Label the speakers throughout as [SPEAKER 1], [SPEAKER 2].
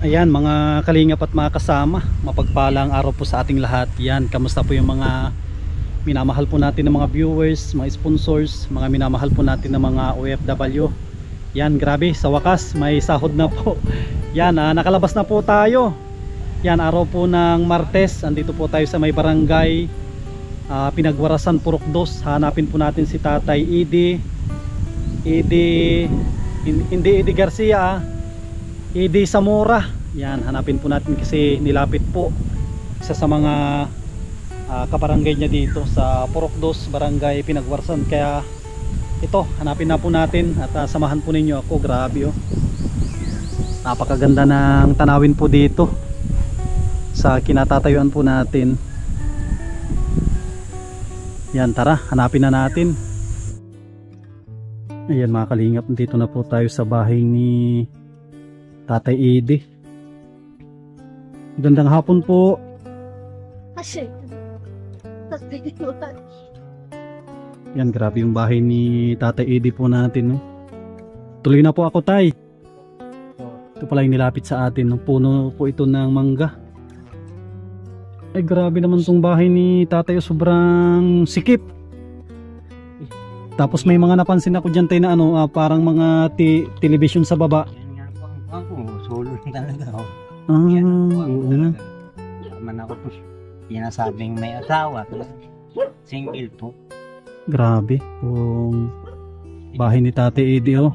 [SPEAKER 1] Ayan mga kalingap at mga kasama, mapagpalang araw po sa ating lahat. Yan, kamusta po yung mga minamahal po natin ng mga viewers, mga sponsors, mga minamahal po natin ng mga OFW. Yan, grabe, sa wakas may sahod na po. Yan, nakalabas na po tayo. Yan, araw po ng Martes, andito po tayo sa may barangay Pinagwarasan, Purok 2. Hanapin po natin si Tatay hindi Edi Garcia, Edi Zamora. Yan, hanapin po natin kasi nilapit po isa sa mga kabarangay niya dito sa Purok 2, barangay Pinagwarasan. Kaya ito, hanapin na po natin at samahan po ninyo ako. Grabe oh, napakaganda ng tanawin po dito sa kinatatayuan po natin. Yan, tara, hanapin na natin. Ayan mga kalingap, dito na po tayo sa bahay ni Tatay Edi. Gandang hapon po. Yan, grabe yung bahay ni Tatay Edi po natin, no? Tuloy na po ako, Tay. Ito pala yung nilapit sa atin, no? Puno po ito ng mangga. Ay, grabe naman tong bahay ni Tatay, sobrang sikip. Tapos may mga napansin ako dyan, Tay, na ano, parang mga television sa baba.
[SPEAKER 2] Yan nga po ako, solo talaga ako.
[SPEAKER 1] Oo na.
[SPEAKER 2] Yaman ako po, pinasabing may asawa, single po.
[SPEAKER 1] Grabe yung bahay ni Tatay Edi, oh.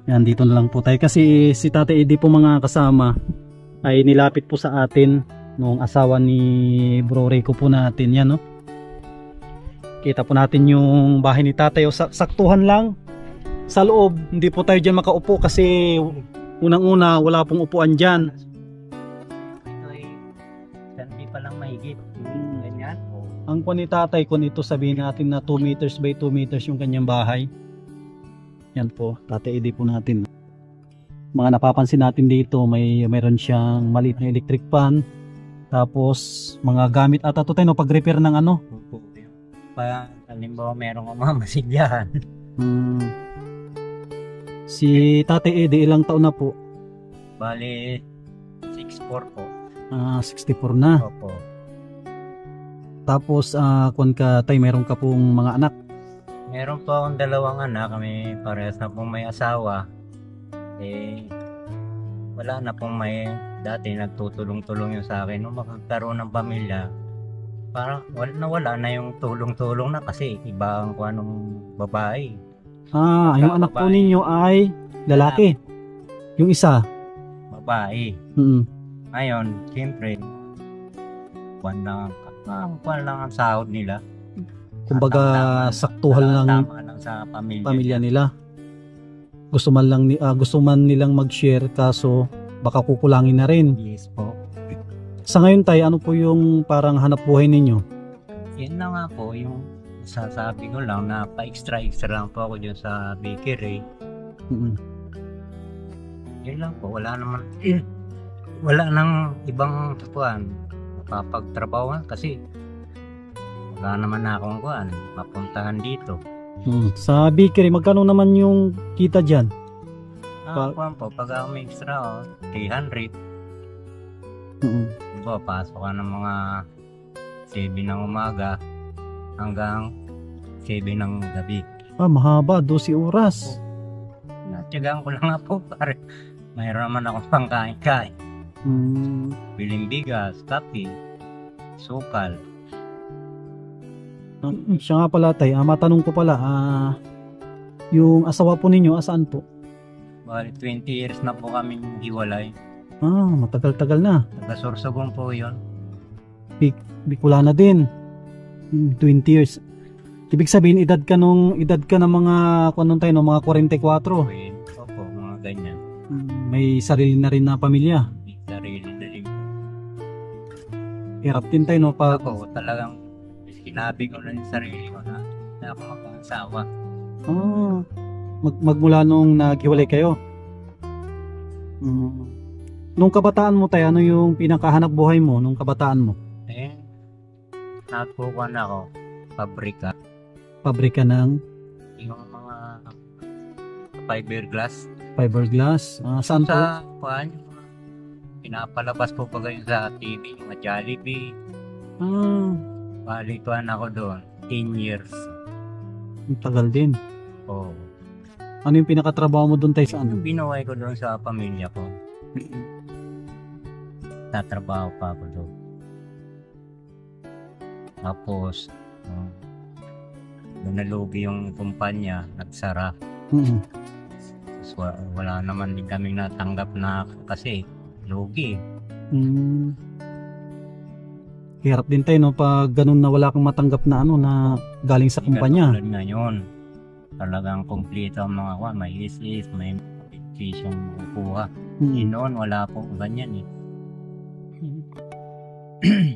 [SPEAKER 1] Yan, dito na lang po tayo kasi si Tatay Edi po mga kasama ay nilapit po sa atin nung asawa ni Bro Rico po natin. Yan, no? Kita po natin yung bahay ni Tatay, oh. Saktuhan lang sa loob, hindi po tayo dyan makaupo kasi unang-una wala pong upuan dyan.
[SPEAKER 2] Ito ay sandi pa lang mahigit. Ganyan.
[SPEAKER 1] Ang kuwan ni Tatay, kung ito sabihin natin na 2 meters by 2 meters yung kanyang bahay. Yan po, Tatay Edi po natin. Mga napapansin natin dito, mayroon siyang maliit na electric fan. Tapos mga gamit ata to, Tay, no, pag-repair ng ano.
[SPEAKER 2] Pa, halimbawa meron ka mga masigyahan.
[SPEAKER 1] Si Tatay Edi ilang taon na po?
[SPEAKER 2] Bali 6'4" po.
[SPEAKER 1] 64 na.
[SPEAKER 2] Opo.
[SPEAKER 1] Tapos kung ka, Tay, meron ka pong mga anak?
[SPEAKER 2] Meron po akong 2 anak, kami parehas na pong may asawa. Eh, wala na pong may, dati nagtutulong-tulong yun sa akin. Nung makagkaroon ng pamilya, parang wala na yung tulong-tulong na kasi iba ang kuha ng babae.
[SPEAKER 1] Yung anak po ninyo ay lalaki? Yung isa?
[SPEAKER 2] Babae. Ngayon, siyempre, kuha lang ang sahod nila.
[SPEAKER 1] Kumbaga saktuhan lang,
[SPEAKER 2] tama lang sa
[SPEAKER 1] pamilya nila. Gusto man nilang mag-share kaso baka kukulangin na rin.
[SPEAKER 2] Yes po.
[SPEAKER 1] Sa ngayon, Tay, ano po yung parang hanap buhay ninyo?
[SPEAKER 2] Yan na nga po yung sasabi ko lang na pa-extra lang po ako dyan sa bakery. Yan lang po, wala nang ibang tupuan mapapagtrabaho kasi wala naman na akong kuhan mapuntahan dito.
[SPEAKER 1] Sa bakery, magkano naman yung kita dyan?
[SPEAKER 2] Kuhan po, pag ako may extra 300. Diba, pasok ka ng mga 7 ng umaga hanggang 7 ng gabi.
[SPEAKER 1] Mahaba, 12 oras.
[SPEAKER 2] Natyagaan ko lang nga po, pare. Mayroon naman akong pangkain-kain. Biling bigas, kape, sukal.
[SPEAKER 1] Siya nga pala, Tay, matanong ko pala, yung asawa po ninyo, asaan po?
[SPEAKER 2] Bali, 20 years na po kami hiwalay.
[SPEAKER 1] Matagal-tagal na.
[SPEAKER 2] Taga-Sorsogon po yun.
[SPEAKER 1] Bicolana din. 20 years. Ibig sabihin, edad ka ng mga, Tayo, no, mga 44.
[SPEAKER 2] Opo, mga ganyan.
[SPEAKER 1] May sarili na rin na pamilya.
[SPEAKER 2] May sarili na rin.
[SPEAKER 1] Hirap din, Tay, no?
[SPEAKER 2] Ako, talagang sinabi ko na sa sarili ko na ako mag-asawa.
[SPEAKER 1] Magmula nung naghiwalay kayo? Nung kabataan mo, Tay, ano yung pinakahanap buhay mo nung kabataan mo?
[SPEAKER 2] Nagpukuhan ako, pabrika.
[SPEAKER 1] Pabrika ng?
[SPEAKER 2] Yung mga fiberglass.
[SPEAKER 1] Fiberglass? Saan po?
[SPEAKER 2] Sa kuhan, pinapalabas po pa kayo sa TV, yung mga Jollibee.
[SPEAKER 1] Ah,
[SPEAKER 2] Balituan ako doon, 10 years.
[SPEAKER 1] ang tagal din.
[SPEAKER 2] Oo.
[SPEAKER 1] Ano yung pinakatrabaho mo doon tayo sa ano?
[SPEAKER 2] Yung binuhay ko doon sa pamilya ko, tatrabaho pa ako doon. Tapos, nung nalugi yung kumpanya, nagsara.
[SPEAKER 1] Mm.
[SPEAKER 2] Tapos wala naman din kaming natanggap na kasi lugi.
[SPEAKER 1] Mm. Hirap din tayo no pag ganun na wala kang matanggap na ano na galing sa kumpanya.
[SPEAKER 2] Tulad ngayon, talagang kompleto ang mga may isis, may beneficyong makukuha.
[SPEAKER 1] Mm.
[SPEAKER 2] Noon, wala po ganyan eh.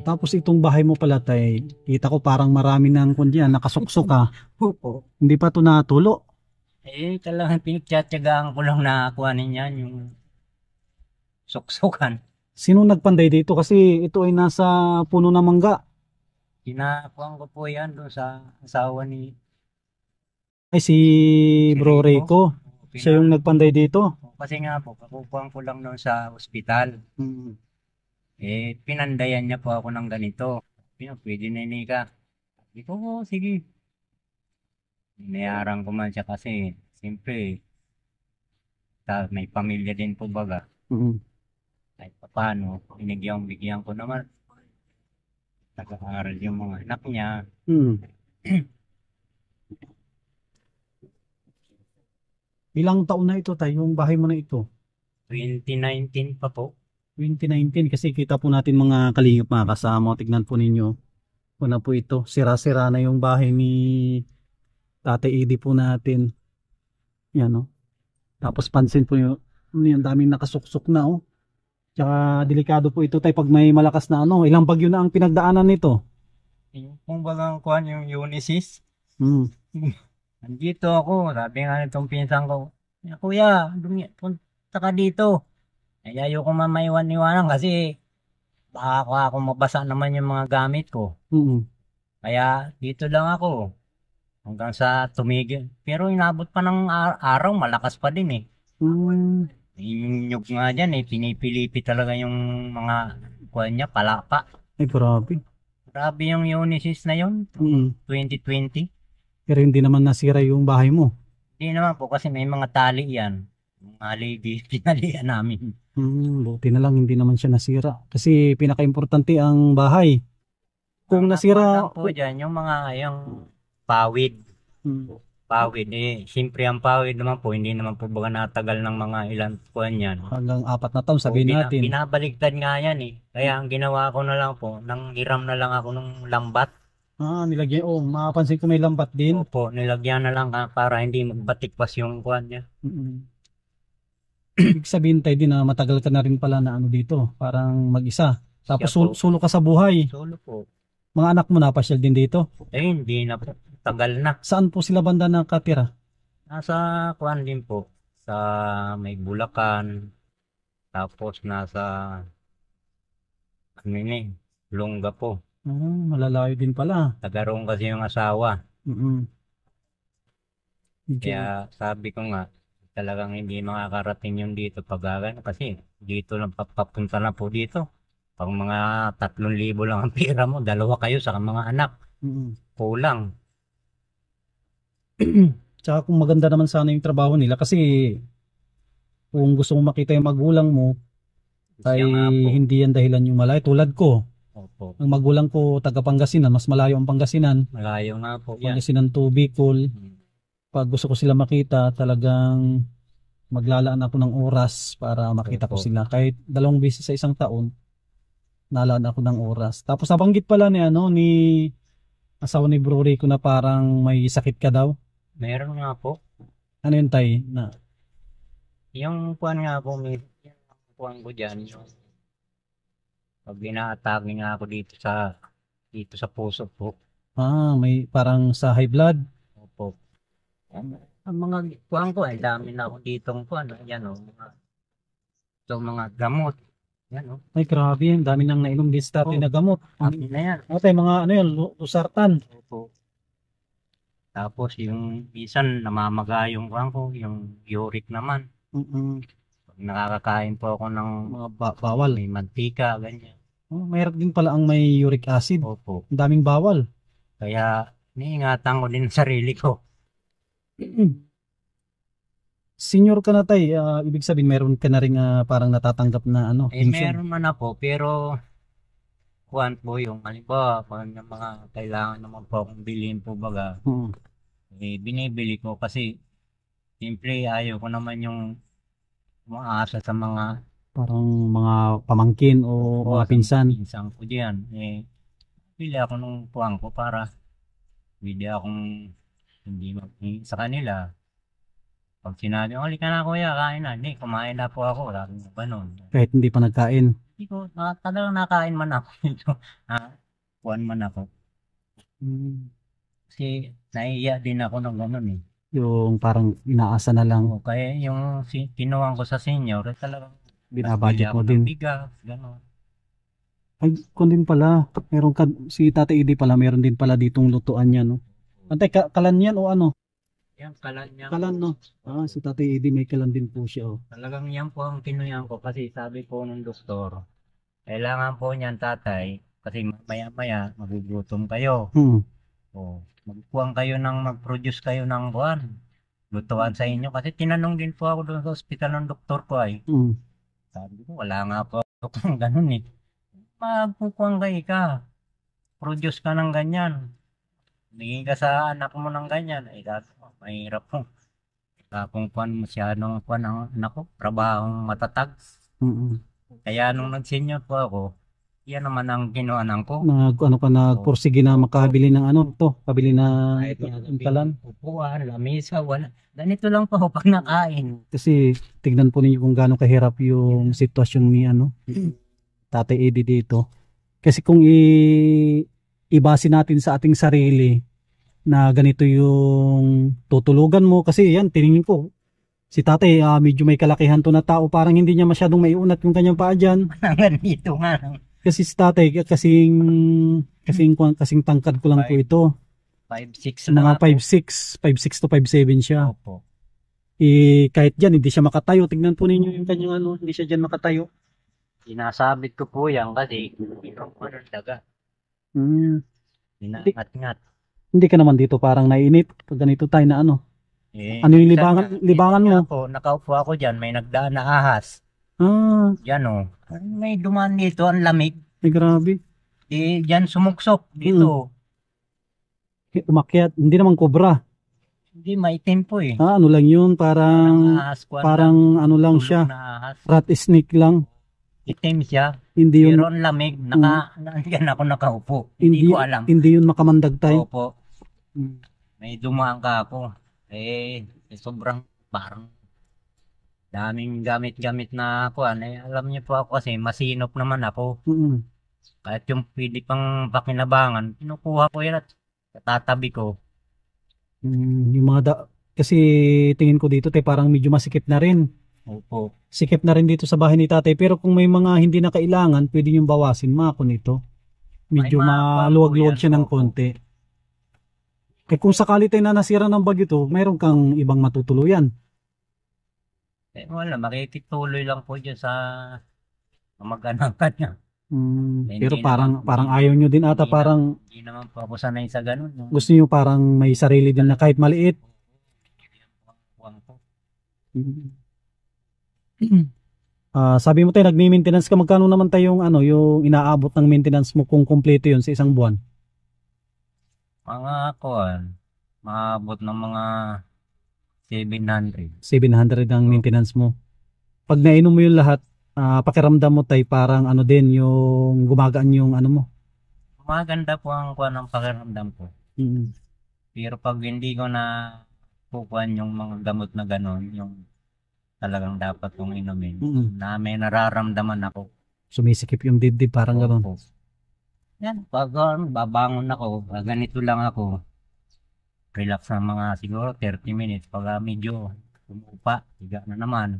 [SPEAKER 1] Tapos itong bahay mo pala tay, kita ko parang marami ng kundi nakasuksok ka.
[SPEAKER 2] Opo.
[SPEAKER 1] Hindi pa to natulo.
[SPEAKER 2] Talagang pinagtsatsagaan ko lang na kuhanin yan, yung suksukan.
[SPEAKER 1] Sino nagpanday dito kasi ito ay nasa puno ng mangga.
[SPEAKER 2] Kinakuhan ko po yan doon sa asawa ni
[SPEAKER 1] Ay si Bro Rico, siya yung nagpanday dito.
[SPEAKER 2] Kasi nga po, kakukuhan ko lang doon sa ospital.
[SPEAKER 1] Mm.
[SPEAKER 2] Pinandayan niya po ako ng ganito. Pwede na ni ka. Sabi ko, "Oo, sige." Inayaran ko man siya kasi, siyempre, may pamilya din po baga.
[SPEAKER 1] Mm.
[SPEAKER 2] Kahit pa paano, bigyan ko naman. Nag-aaral yung mga anak niya.
[SPEAKER 1] Mm. Ilang taon na ito tayo, yung bahay mo na ito?
[SPEAKER 2] 2019 pa po.
[SPEAKER 1] 2019 kasi kita po natin mga kalingap mga kasama. Tignan po ninyo. Una po ito. Sira-sira na yung bahay ni Tate Edie po natin. Yan o. Tapos pansin po yung daming nakasuksok na o. Tsaka delikado po ito tayo pag may malakas na ano. Ilang bagyo na ang pinagdaanan nito.
[SPEAKER 2] Kung bagang kuhan yung Unisys,
[SPEAKER 1] Hmm.
[SPEAKER 2] nandito ako. Sabi nga nitong pinsan ko, "Kuya, punta ka dito." Ayoko mamaiwan-iwanan kasi baka ako mabasa naman yung mga gamit ko.
[SPEAKER 1] Mm.
[SPEAKER 2] Kaya dito lang ako hanggang sa tumigil. Pero inabot pa ng araw, malakas pa din eh.
[SPEAKER 1] Mm.
[SPEAKER 2] Yung nyug nga dyan eh, pinipilipi talaga yung mga kuha niya, palapa.
[SPEAKER 1] Ay grabe.
[SPEAKER 2] Grabe yung Unisys na yun,
[SPEAKER 1] Mm.
[SPEAKER 2] 2020.
[SPEAKER 1] Pero hindi naman nasira yung bahay mo.
[SPEAKER 2] Hindi naman po kasi may mga tali yan. Mga lady, pinalian namin.
[SPEAKER 1] Buti na lang hindi naman siya nasira. Kasi pinaka-importante ang bahay. Kung nasira,
[SPEAKER 2] po dyan, yung mga yung pawid.
[SPEAKER 1] Mm.
[SPEAKER 2] Pawid siyempre ang pawid naman po, hindi naman po baga natagal ng mga ilang kuwan yan.
[SPEAKER 1] hanggang 4 na taon sabihin natin.
[SPEAKER 2] Binabaligtad nga yan eh. Kaya ang ginawa ko na lang po, nang hiram na lang ako ng lambat.
[SPEAKER 1] Nilagyan. Makapansin ko may lambat din.
[SPEAKER 2] Opo, nilagyan na lang para hindi magbatikpas yung kuwan niya.
[SPEAKER 1] Ibig sabihin tayo din na matagal ka na rin pala na ano dito, parang mag-isa. Tapos
[SPEAKER 2] Siya po.
[SPEAKER 1] sulo ka sa buhay.
[SPEAKER 2] Solo po.
[SPEAKER 1] Mga anak mo napasyal din dito.
[SPEAKER 2] Hindi na po. Tagal na.
[SPEAKER 1] Saan po sila banda nakatira?
[SPEAKER 2] Nasa kuwan din po. Sa may Bulacan. Tapos nasa Longga po.
[SPEAKER 1] Malalayo din pala.
[SPEAKER 2] Tagarong kasi yung asawa.
[SPEAKER 1] Okay.
[SPEAKER 2] Kaya sabi ko nga, talagang hindi makakarating yung dito pag kasi dito lang papunta na po dito. Pag mga 3,000 lang ang pera mo, 2 kayo sa mga anak. Kulang.
[SPEAKER 1] Tsaka kung maganda naman sana yung trabaho nila kasi kung gusto mo makita yung magulang mo ay
[SPEAKER 2] Siya nga po.
[SPEAKER 1] hindi yan dahilan yung malayo. Tulad ko,
[SPEAKER 2] Opo.
[SPEAKER 1] ang magulang ko taga Pangasinan, mas malayo ang Pangasinan.
[SPEAKER 2] Malayo nga po yan.
[SPEAKER 1] Pangasinan to Bicol. Pag gusto ko sila makita, talagang maglalaan ako ng oras para makita ko
[SPEAKER 2] Opo.
[SPEAKER 1] sila. Kahit 2 beses sa isang taon, nalaan ako ng oras. Tapos nabanggit pala ni asawa ni Bro Rico na parang may sakit ka daw.
[SPEAKER 2] Meron nga po.
[SPEAKER 1] Ano yun tay? Na,
[SPEAKER 2] Yung kuwan nga po, yung kuwan ko dyan, yung pag ina-atake nga ako dito sa puso po.
[SPEAKER 1] may parang sa high blood.
[SPEAKER 2] Opo. Ang mga kuwan ko, ay dami na ako ditong kuwan. Yan o, mga gamot. Yan o.
[SPEAKER 1] Ay grabe, ang dami nang nainom din sa na gamot.
[SPEAKER 2] Dami na yan.
[SPEAKER 1] Tay, mga ano yun, Losartan.
[SPEAKER 2] Opo. Tapos yung minsan namamaga yung kuwan ko, yung uric naman. Nakakakain po ako ng
[SPEAKER 1] Mga bawal.
[SPEAKER 2] may mantika, ganyan.
[SPEAKER 1] Oh, mayroon din pala ang may uric acid.
[SPEAKER 2] Opo.
[SPEAKER 1] Ang daming bawal.
[SPEAKER 2] Kaya, niingatan ko din ang sarili ko.
[SPEAKER 1] Senior ka na tay, ibig sabihin meron ka na rin parang natatanggap na ano,
[SPEAKER 2] Eh,
[SPEAKER 1] pension.
[SPEAKER 2] meron man ako, pero kuwan po yung, halimbawa, kung yung mga kailangan naman po akong bilhin po baga,
[SPEAKER 1] Oo.
[SPEAKER 2] binibili ko kasi, siyempre, ayaw ko naman yung umaasa sa mga
[SPEAKER 1] Parang mga pamangkin o mga
[SPEAKER 2] sa
[SPEAKER 1] pinsan.
[SPEAKER 2] pinsan ko diyan. Bili ako nung kuwan ko para bili akong hindi maghingi sa kanila. Pag sinabi, halika na kuya, kain na. Hindi, kumain na po ako. Sabi mo ba nun?
[SPEAKER 1] Kahit hindi pa nagkain.
[SPEAKER 2] Hindi ko, talagang nakain man ako dito. Kuwan man ako. Kasi naiiya din ako ng ganun eh.
[SPEAKER 1] Yung parang inaasa na lang,
[SPEAKER 2] O, kaya yung kinuwang ko sa senior, talagang
[SPEAKER 1] binabudget
[SPEAKER 2] bili
[SPEAKER 1] mo
[SPEAKER 2] ako ng
[SPEAKER 1] din.
[SPEAKER 2] bigas, gano'n.
[SPEAKER 1] Ay, kung din pala, meron ka, si Tata Edi pala, meron din pala ditong lutuan niya, no? Antay, kalan yan o ano?
[SPEAKER 2] Yan, kalan niya.
[SPEAKER 1] Kalan, no? Si Tata Edi may kalan din po siya, oh.
[SPEAKER 2] Talagang yan po ang kinuyan ko kasi sabi po ng doktor, kailangan po niyan tatay kasi maya-maya magugutom kayo. O, magpuan kayo mag-produce kayo ng buwan. Lutuan sa inyo kasi tinanong din po ako doon sa ospital ng doktor ko ay. Sabi ko, wala nga po ako ganun eh. Magpupuan kayo ka. Produce ka ng ganyan. Bigyan ka sa anak mo ng ganyan. Ay, dati po, mahirap po. Tapong kuan masyadong kuan ang anak ko, trabahong matatag. Kaya nung nag-senior po ako, yan naman ang kinuanan ko.
[SPEAKER 1] Nagpursige na makabili ng ano to, kabili na kalan.
[SPEAKER 2] Upuan, lamisa, wala. Ganito lang po pag nakain.
[SPEAKER 1] Kasi tignan po ninyo kung gaano kahirap yung sitwasyon ni Tatay Eddie dito. Kasi kung ibase natin sa ating sarili na ganito yung tutulugan mo, kasi yan, tiningin ko, si tatay medyo may kalakihan to na tao, parang hindi niya masyadong maiunat yung kanyang paa dyan.
[SPEAKER 2] Ganito nga lang.
[SPEAKER 1] Kasi si tatay, kasing tangkad ko lang po ito.
[SPEAKER 2] 5'6" na
[SPEAKER 1] Mga
[SPEAKER 2] nga po.
[SPEAKER 1] 5'6 to 5'7 siya.
[SPEAKER 2] Opo.
[SPEAKER 1] Kahit dyan, hindi siya makatayo. Tignan po ninyo yung kanyang hindi siya dyan makatayo.
[SPEAKER 2] Sinasabit ko po yan kasi ikaw mo ng daga. Inaangat-ngat.
[SPEAKER 1] Hindi ka naman dito parang naiinit pag ganito tayo na ano. Ano yung libangan mo?
[SPEAKER 2] Nakaupo ako dyan, may nagdaan na ahas. Yan o. May dumaan dito, ang lamig.
[SPEAKER 1] Ay grabe.
[SPEAKER 2] Dyan sumuksok dito.
[SPEAKER 1] Umakyat, hindi naman kobra.
[SPEAKER 2] Hindi, maitim po eh.
[SPEAKER 1] Ano lang yun, parang ano lang siya. Rat snake lang.
[SPEAKER 2] Itim siya.
[SPEAKER 1] Hindi yun.
[SPEAKER 2] Pero ang lamig, nandiyan ako nakaupo. Hindi ko alam.
[SPEAKER 1] Hindi yun makamandag tayo.
[SPEAKER 2] Opo. May dumaan ka ako. Sobrang parang daming gamit-gamit na ako. Alam niyo po ako kasi masinop naman ako. Kahit yung pwede pang pakinabangan, kinukuha ko yan at tatabi ko.
[SPEAKER 1] Yung kasi tingin ko dito parang medyo masikip na rin.
[SPEAKER 2] Opo.
[SPEAKER 1] Sikip na rin dito sa bahay ni tatay. Pero kung may mga hindi na kailangan, pwede nyo bawasin mako nito. Medyo maluwag-luwag siya ng konti. Kung sakali tayo na nasira ng bagyo to, mayroon kang ibang matutuluyan.
[SPEAKER 2] Wala, makikituloy lang po dyan sa mag-anak niya.
[SPEAKER 1] Pero parang ayaw nyo din ata, parang
[SPEAKER 2] hindi naman po ako sanay sa ganun.
[SPEAKER 1] Gusto nyo parang may sarili din na kahit maliit. Sabi mo tayo nagme-maintenance ka, magkano naman tayo yung inaabot ng maintenance mo kung kumpleto yun sa isang buwan?
[SPEAKER 2] Maabot ng mga 700.
[SPEAKER 1] 700 ang maintenance mo. Pag nainom mo yung lahat, pakiramdam mo tayo parang din yung gumagaan yung mo.
[SPEAKER 2] Maganda po ang ng pakiramdam ko. Pero pag hindi ko na pupuan yung mga gamot na gano'n, yung talagang dapat kong inumin, na may nararamdaman ako.
[SPEAKER 1] Sumisikip yung dibdib, parang gano'n.
[SPEAKER 2] Yan, pag babangon ako, ganito lang ako, relax ng mga siguro 30 minutes. Pag medyo umupa, higa na naman.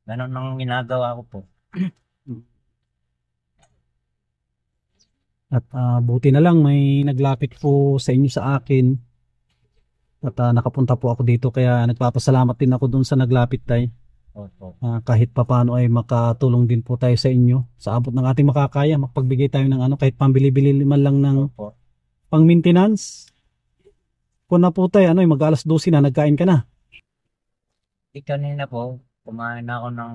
[SPEAKER 2] Ganon ang ginagawa ko po.
[SPEAKER 1] At buti na lang may naglapit po sa inyo sa akin. At nakapunta po ako dito, kaya nagpapasalamat din ako dun sa naglapit tayo.
[SPEAKER 2] Opo.
[SPEAKER 1] Kahit papaano ay makatulong din po tayo sa inyo sa abot ng ating makakaya, makapagbigay tayo ng ano, kahit pambili-bili man lang ng
[SPEAKER 2] Opo.
[SPEAKER 1] pang maintenance. Kung na po tayo, ano, mag-alas 12 na, nagkain ka na.
[SPEAKER 2] Kanina po, kumain ako ng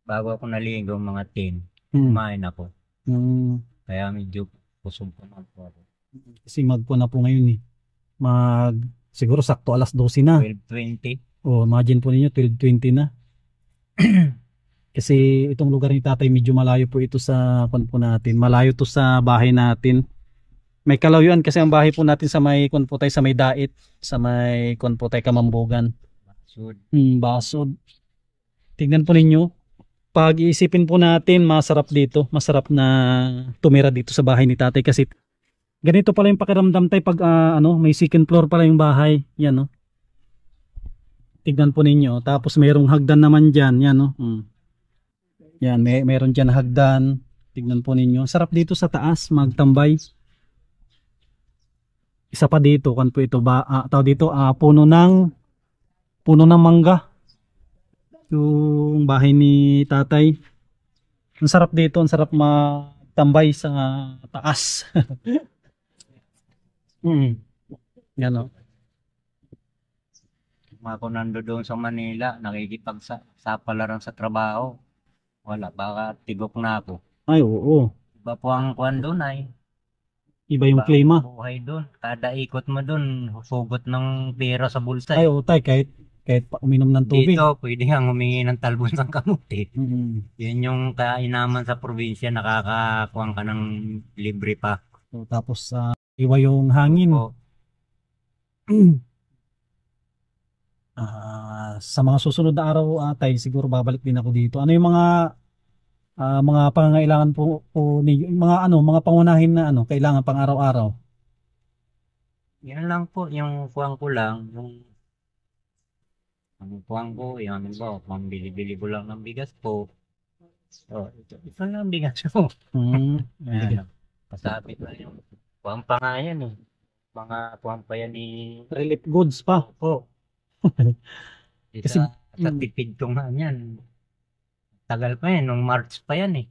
[SPEAKER 2] bago ako naligo mga 10.
[SPEAKER 1] Hmm.
[SPEAKER 2] Kumain ako.
[SPEAKER 1] Hmm.
[SPEAKER 2] Kaya medyo busog po na po ako.
[SPEAKER 1] Kasi magpo na po ngayon eh. Siguro sakto alas 12 na.
[SPEAKER 2] 12:20.
[SPEAKER 1] O imagine po ninyo 12:20 na. Kasi itong lugar ni tatay medyo malayo po ito sa kwan po natin. Malayo to sa bahay natin. May kalayuan kasi ang bahay po natin sa may kwan po tayo sa may dait. Sa may kwan po tayo Kamambugan.
[SPEAKER 2] Sud.
[SPEAKER 1] Basod. Tignan po ninyo. Pag iisipin po natin, masarap dito. Masarap na tumira dito sa bahay ni tatay kasi ganito pala yung pakiramdam tayo pag ano, may second floor pala yung bahay. Yan no. Tignan po ninyo. Tapos mayroong hagdan naman dyan. Yan no. Yan, mayroon dyan hagdan. Tignan po ninyo. Sarap dito sa taas magtambay. Isa pa dito, kan po ito ba? Tawag dito, puno ng mangga. Yung bahay ni tatay. Ang sarap dito, ang sarap magtambay sa taas. Yan o.
[SPEAKER 2] Ako nandoon sa Manila, nakikipagsapalaran sa trabaho. Wala, baka tigok na ako.
[SPEAKER 1] Ay, oo.
[SPEAKER 2] Iba po ang kwan doon ay.
[SPEAKER 1] Iba yung
[SPEAKER 2] Iba
[SPEAKER 1] klima.
[SPEAKER 2] ang buhay doon. Kada ikot mo doon, sugot ng pera sa bulsa.
[SPEAKER 1] Ay, oo tay, kahit pa uminom ng tubig.
[SPEAKER 2] Dito, pwede kang humingi ng talbos ng kamuti.
[SPEAKER 1] Mm.
[SPEAKER 2] Yan yung kainaman sa probinsya, nakakakuha ka ng libre pa.
[SPEAKER 1] So, tapos iwa yung hangin.
[SPEAKER 2] Opo.
[SPEAKER 1] Sa mga susunod na araw tay, siguro babalik din ako dito. Ano yung mga pangangailangan po ninyo, mga pangunahin na kailangan pang araw-araw?
[SPEAKER 2] Yan lang po, yung kuwang ko lang, ang kuwang ko, yan ba, pambili-bili ko lang ng bigas po. So, ito lang ang bigas ko.
[SPEAKER 1] Ayan.
[SPEAKER 2] Pasabit na yung kuwang pa nga yan eh. Mga kuwang pa yan ni...
[SPEAKER 1] Relief goods pa.
[SPEAKER 2] Po.
[SPEAKER 1] Kasi,
[SPEAKER 2] Sa tipid ko nga yan. Tagal pa yan, nung March pa yan eh.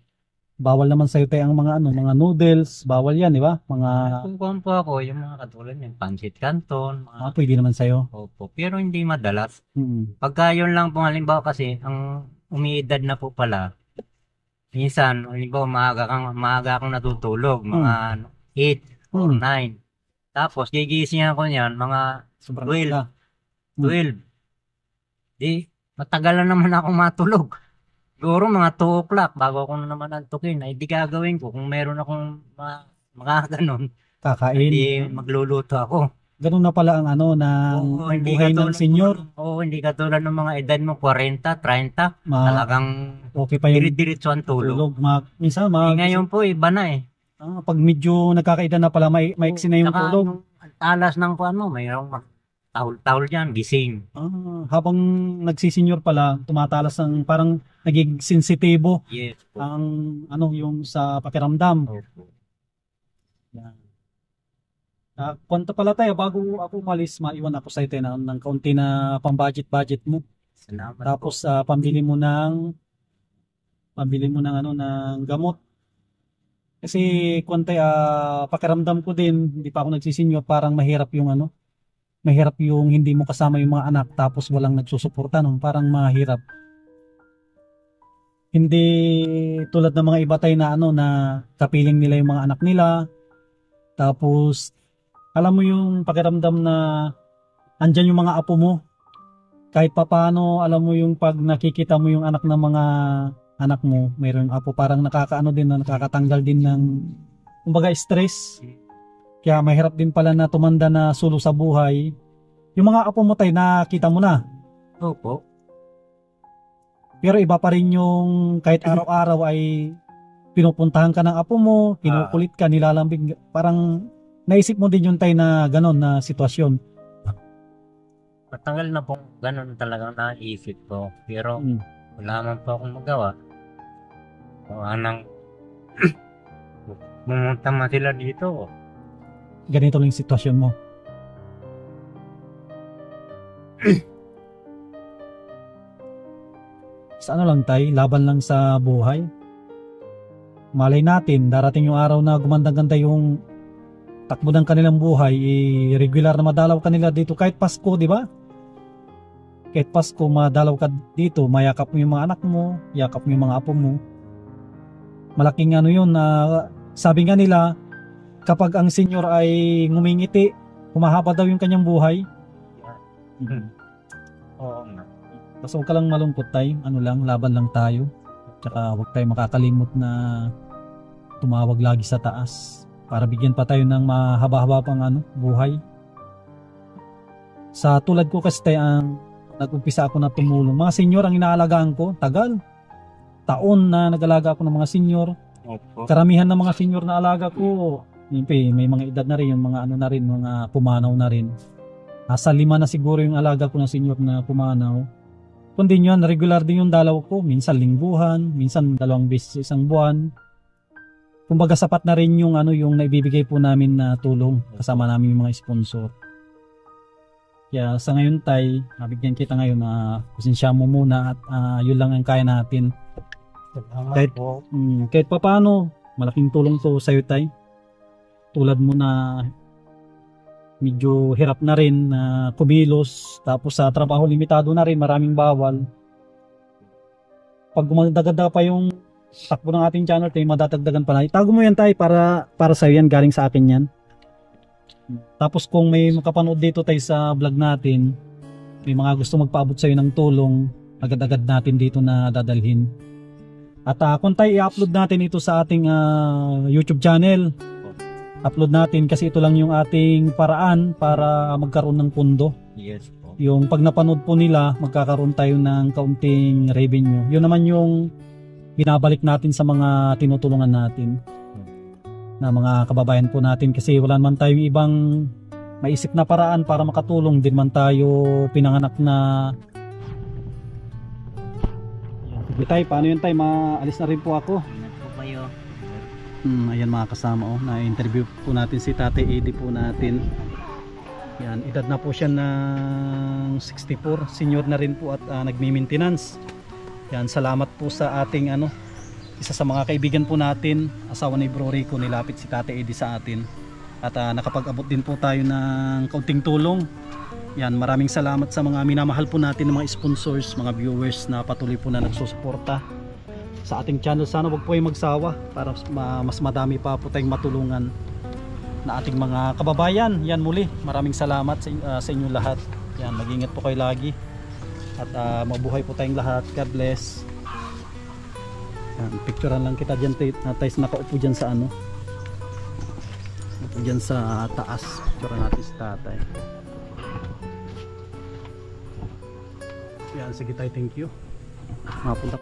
[SPEAKER 1] Bawal naman sa'yo tayo ang mga noodles, bawal yan, di ba?
[SPEAKER 2] Kung po ako, yung mga katulad yung pancit canton,
[SPEAKER 1] Pwede naman sa'yo.
[SPEAKER 2] opo, pero hindi madalas.
[SPEAKER 1] Mm.
[SPEAKER 2] Pagka yun lang po, halimbawa kasi, ang umiidad na po pala, minsan, halimbawa, maaga akong natutulog, mga 8 or 9. Tapos, gigising ako niyan, mga
[SPEAKER 1] Sobrang
[SPEAKER 2] 12.
[SPEAKER 1] aga.
[SPEAKER 2] 12. Di, matagal na naman ako matulog. Siguro mga 2 o'clock bago ako na naman antukin, ay di gagawin ko. Kung meron akong mga ganun,
[SPEAKER 1] Kakain.
[SPEAKER 2] di magluluto ako.
[SPEAKER 1] Ganun na pala ang ng buhay ng senior.
[SPEAKER 2] Oo, hindi katulad ng mga edad mo, 40, 30. Talagang
[SPEAKER 1] Okay pa yung
[SPEAKER 2] diretso ang tulog.
[SPEAKER 1] Minsan,
[SPEAKER 2] Ngayon po, iba na eh.
[SPEAKER 1] pag medyo nagkakaedad na pala, maiksi na yung
[SPEAKER 2] Saka,
[SPEAKER 1] tulog.
[SPEAKER 2] ang talas ng kuan mo, mayroong tahol-tahol dyan, gising.
[SPEAKER 1] Habang nagsisenyor pala, tumatalas ng parang naging sensitibo
[SPEAKER 2] Yes po.
[SPEAKER 1] ang yung sa pakiramdam.
[SPEAKER 2] Opo.
[SPEAKER 1] Yan. Kwento pala tayo, bago ako umalis, maiwan ako sa ito ng kaunti na pang-budget mo.
[SPEAKER 2] Salamat
[SPEAKER 1] Tapos pambili mo ng ng gamot. Kasi kwentay pakiramdam ko din, hindi pa ako nagsisenyor, parang mahirap yung hindi mo kasama yung mga anak tapos walang nagsusuporta nun, parang mahirap. Hindi tulad ng mga iba tayo na kapiling nila yung mga anak nila. Tapos alam mo yung pakiramdam na andyan yung mga apo mo. Kahit papaano, alam mo yung pag nakikita mo yung anak ng mga anak mo, mayroong apo, parang nakakatanggal din ng kumbaga stress. Kaya mahirap din pala na tumanda na solo sa buhay. Yung mga apo mo tayo, nakita mo na.
[SPEAKER 2] Opo.
[SPEAKER 1] Pero iba pa rin yung kahit araw-araw ay pinupuntahan ka ng apo mo, kinukulit ka, nilalambing. Parang naisip mo din yung tayo na gano'n na sitwasyon.
[SPEAKER 2] Matagal na pong gano'n talagang naisip ko. Pero wala man po akong magawa. Anang pumunta man sila dito.
[SPEAKER 1] Ganito lang yung sitwasyon mo. sa ano lang tay, laban lang sa buhay. Malay natin, darating yung araw na gumanda-ganda yung takbo ng kanilang buhay, regular na madalaw kanila dito kahit Pasko, di ba? Kahit Pasko, madalaw ka dito, mayakap mo yung mga anak mo, yakap mo yung mga apo mo. Malaking ano yun, sabi nga nila, kapag ang senior ay ngumingiti, humahaba daw yung kanyang buhay.
[SPEAKER 2] Oo nga.
[SPEAKER 1] Basta huwag ka lang malungkot tay, ano lang, laban lang tayo. Tsaka huwag tayo makakalimot na tumawag lagi sa taas para bigyan pa tayo ng mahaba-haba pang buhay. Sa tulad ko kasi tay, ang nag-umpisa ako na tumulong. Mga senior ang inaalagaan ko, tagal. Taon na nag-alaga ako ng mga senior.
[SPEAKER 2] Opo.
[SPEAKER 1] Karamihan ng mga senior na alaga ko, may mga edad na rin, yung mga ano na rin, mga pumanaw na rin. Nasa 5 na siguro yung alaga ko ng senior na pumanaw. Kundi yun, regular din yung dalaw ko. Minsan lingguhan, minsan 2 beses isang buwan. Kumbaga sapat na rin yung yung naibibigay po namin na tulong kasama namin yung mga sponsor. Kaya sa ngayon tay, nabigyan kita ngayon na pasensya mo muna at yun lang ang kaya natin. Kahit pa paano, malaking tulong to sa'yo tay. Tulad mo na medyo hirap na rin na kumilos, tapos sa trabaho limitado na rin, maraming bawal. Pag gumagdagada pa yung takbo ng ating channel tay, madadagdagan pa na. Itago mo yan tay para sa'yo yan, galing sa akin yan. Tapos kung may makapanood dito tay sa vlog natin, may mga gusto magpaabot sa'yo ng tulong, agad-agad natin dito na dadalhin. At kung tayo i-upload natin ito sa ating YouTube channel, upload natin kasi ito lang yung ating paraan para magkaroon ng pundo.
[SPEAKER 2] Yes po.
[SPEAKER 1] Yung pag napanood po nila, magkakaroon tayo ng kaunting revenue. Yun naman yung binabalik natin sa mga tinutulungan natin na mga kababayan po natin, kasi wala naman tayong ibang maisip na paraan para makatulong. Din man tayo pinanganak na. Sige tay, paano yun tay? Maalis na rin po ako.
[SPEAKER 2] Ingat po kayo.
[SPEAKER 1] Ayan mga kasama, na-interview po natin si Tate Eddie po natin. Yan, edad na po siya ng 64, senior na rin po at nagmi-maintenance. Yan, salamat po sa ating isa sa mga kaibigan po natin, asawa ni Bro Rico, nilapit si Tate Eddie sa atin. At nakapag-abot din po tayo ng kaunting tulong. Yan, maraming salamat sa mga minamahal po natin ng mga sponsors, mga viewers na patuloy po na nagsusuporta sa ating channel. Sana wag po kayong magsawa para mas madami pa po tayong matulungan na ating mga kababayan. Yan, muli maraming salamat sa inyo lahat. Yan, mag-ingat po kayo lagi at mabuhay po tayong lahat. God bless. Yan, picturean lang kita dyan tayo nakaupo dyan sa upo dyan sa taas. Picturean natin si tatay. Yan, sige tayo, thank you. Mapunta